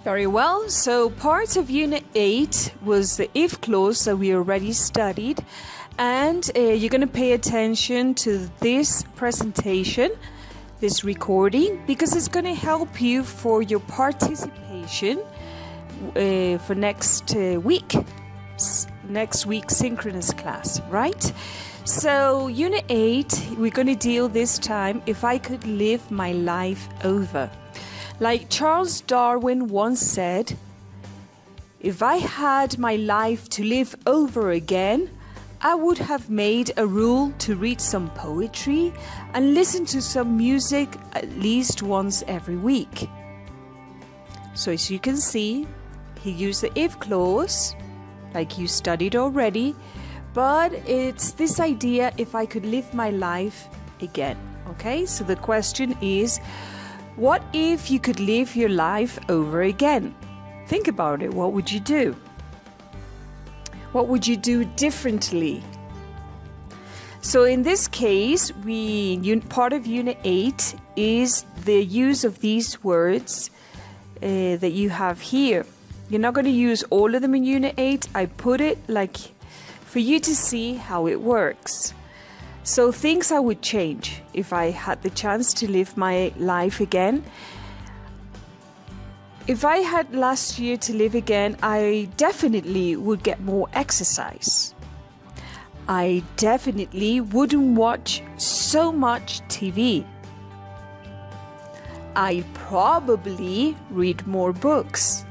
Very well. So part of Unit 8 was the if clause that we already studied. And you're going to pay attention to this presentation, this recording, because it's going to help you for your participation for next week's synchronous class, right? So Unit 8, we're going to deal this time, if I could live my life over. Like Charles Darwin once said, if I had my life to live over again, I would have made a rule to read some poetry and listen to some music at least once every week. So as you can see, he used the if clause, like you studied already, but it's this idea, if I could live my life again. Okay, so the question is, what if you could live your life over again? Think about it. What would you do? What would you do differently? So in this case, part of Unit 8 is the use of these words that you have here. You're not going to use all of them in Unit 8. I put it like for you to see how it works. So things I would change if I had the chance to live my life again. If I had last year to live again, I definitely would get more exercise. I definitely wouldn't watch so much TV. I'd probably read more books.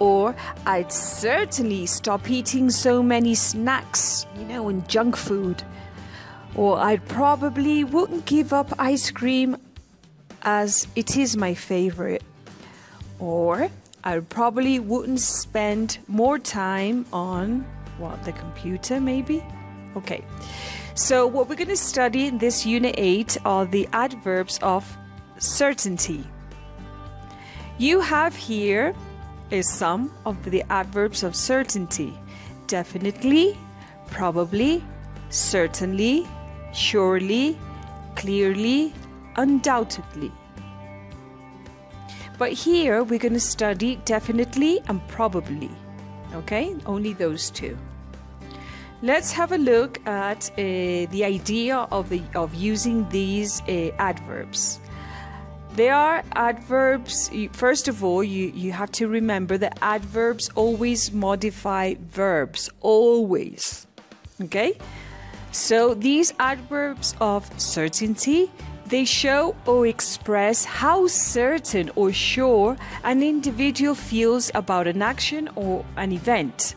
Or I'd certainly stop eating so many snacks, and junk food. Or I probably wouldn't give up ice cream as it is my favorite. Or I probably wouldn't spend more time on, the computer maybe? Okay, so what we're going to study in this Unit 8 are the adverbs of certainty. You have here some of the adverbs of certainty. Definitely, probably, certainly, surely, clearly, undoubtedly. But here we're going to study definitely and probably. Okay, only those two. Let's have a look at the idea of using these adverbs. They are adverbs. First of all, you have to remember that adverbs always modify verbs, always. Okay? So these adverbs of certainty, they show or express how certain or sure an individual feels about an action or an event.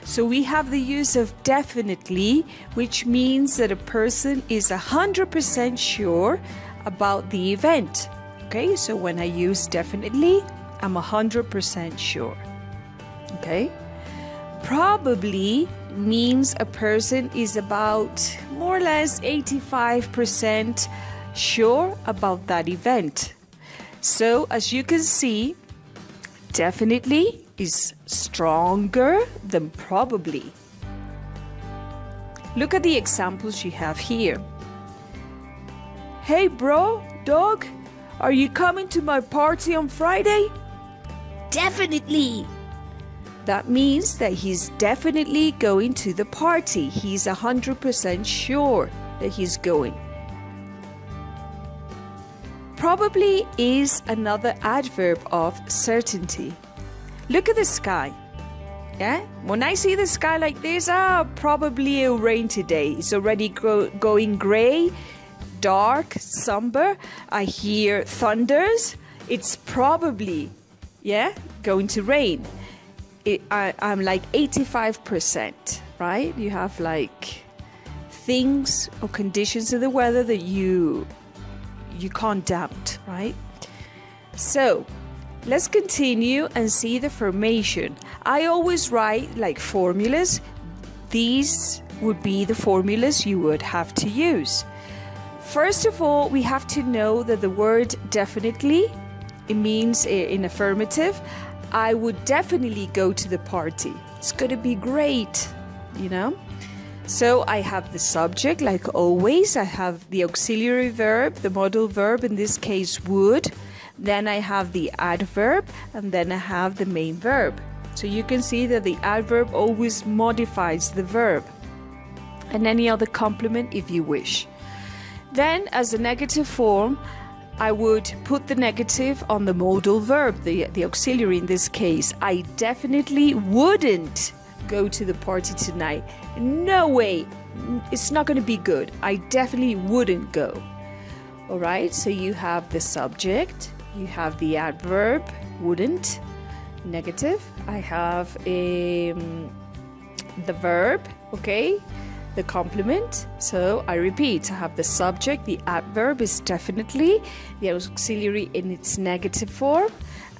So we have the use of definitely, which means that a person is 100% sure about the event. Okay, so when I use definitely, I'm 100% sure. Okay? Probably means a person is about more or less 85% sure about that event. So as you can see, definitely is stronger than probably. Look at the examples you have here. Hey bro, dog, are you coming to my party on Friday? Definitely. That means that he's definitely going to the party. He's 100% sure that he's going. Probably is another adverb of certainty. Look at the sky. Yeah? When I see the sky like this, probably it'll rain today. It's already going gray, dark, somber. I hear thunders. It's probably, going to rain. I'm like 85%, right? You have like things or conditions of the weather that you can't doubt, right? So let's continue and see the formation. I always write like formulas. These would be the formulas you would have to use. First of all, we have to know that the word definitely, it means in affirmative. I would definitely go to the party. It's going to be great, So I have the subject, like always. I have the auxiliary verb, the modal verb, in this case would. then I have the adverb, and then I have the main verb. So you can see that the adverb always modifies the verb, and any other complement if you wish. Then as a negative form, I would put the negative on the modal verb, the auxiliary in this case. I definitely wouldn't go to the party tonight. No way. It's not going to be good. I definitely wouldn't go. All right, so you have the subject, you have the adverb, wouldn't, negative. I have the verb, okay, the complement. So I repeat, I have the subject, the adverb is definitely, the auxiliary in its negative form,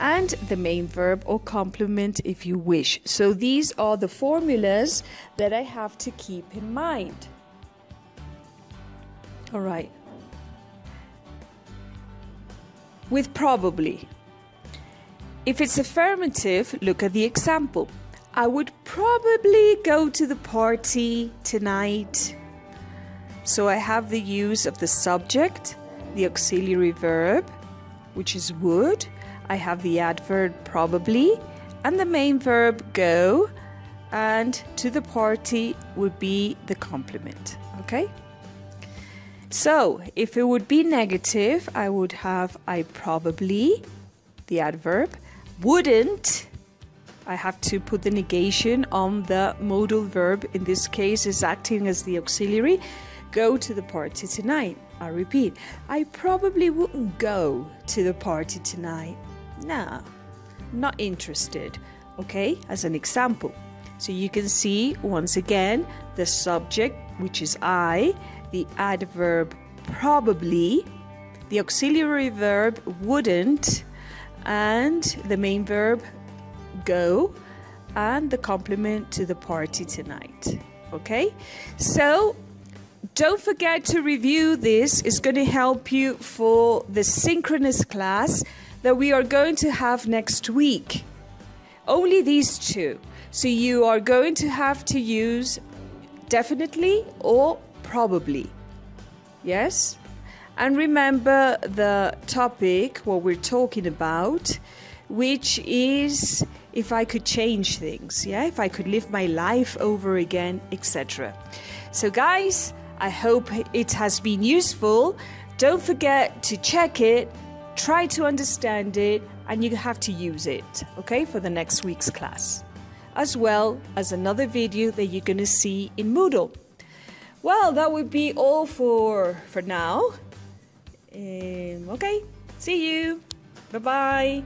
and the main verb or complement if you wish. So these are the formulas that I have to keep in mind. All right. With probably. If it's affirmative, look at the example. I would probably go to the party tonight. So I have the use of the subject, the auxiliary verb, which is would. I have the adverb probably, and the main verb go, and to the party would be the complement. Okay? So if it would be negative, I would have I probably, the adverb, wouldn't. I have to put the negation on the modal verb. In this case, is acting as the auxiliary. Go to the party tonight. I repeat, I probably wouldn't go to the party tonight. Nah, not interested. Okay, as an example. So you can see once again the subject, which is I, the adverb probably, the auxiliary verb wouldn't, and the main verb go, and the complement to the party tonight. Okay, so don't forget to review this. It's going to help you for the synchronous class that we are going to have next week. Only these two. So you are going to have to use definitely or probably. Yes? And remember the topic, what we're talking about, which is if I could change things, yeah? If I could live my life over again, etc. So guys, I hope it has been useful. Don't forget to check it, try to understand it, and you have to use it, okay, for the next week's class, as well as another video that you're going to see in Moodle. Well, that would be all for now. Okay, see you. Bye-bye.